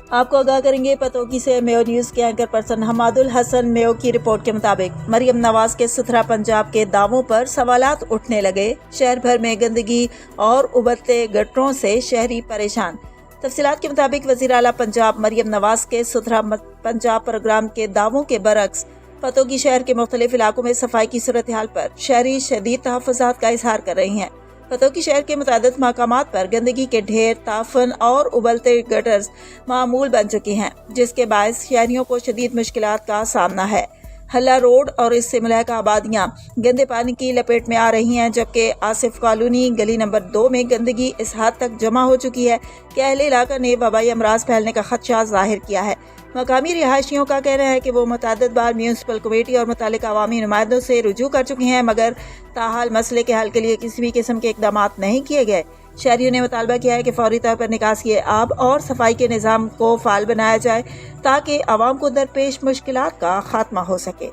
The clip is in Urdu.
آپ کو آگاہ کریں گے پتوکی سے میو نیوز کے اینکر پرسن حماد الحسن میو کی رپورٹ کے مطابق مریم نواز کے ستھرا پنجاب کے دعووں پر سوالات اٹھنے لگے، شہر بھر میں گندگی اور ابلتے گٹروں سے شہری پریشان۔ تفصیلات کے مطابق وزیر اعلیٰ پنجاب مریم نواز کے ستھرا پنجاب پروگرام کے دعووں کے برعکس پتوکی شہر کے مختلف علاقوں میں صفائی کی صورتحال پر شہری شدید تحفظات کا اظہار کر رہی ہیں۔ پتوکی شہر کے متعدد مقامات پر گندگی کے ڈھیر، تعفن اور ابلتے گٹرز معمول بن چکی ہیں، جس کے باعث شہریوں کو شدید مشکلات کا سامنا ہے۔ حلہ روڈ اور اس سے ملحقہ آبادیاں گندے پانی کی لپیٹ میں آ رہی ہیں، جبکہ آصف کالونی گلی نمبر 2 میں گندگی اس حد تک جمع ہو چکی ہے کہ اہل علاقہ نے وبائی امراض پھیلنے کا خدشہ ظاہر کیا ہے۔ مقامی رہائشیوں کا کہنا ہے کہ وہ متعدد بار میونسپل کمیٹی اور متعلقہ عوامی نمائندوں سے رجوع کر چکی ہیں، مگر تاحال مسئلے کے حل کے لیے کسی بھی قسم کے اقدامات نہیں کیے گئے۔ شہریوں نے مطالبہ کیا ہے کہ فوری طور پر نکاسی آب اور صفائی کے نظام کو فعال بنایا جائے تاکہ عوام کو درپیش مشکلات کا خاتمہ ہو سکے۔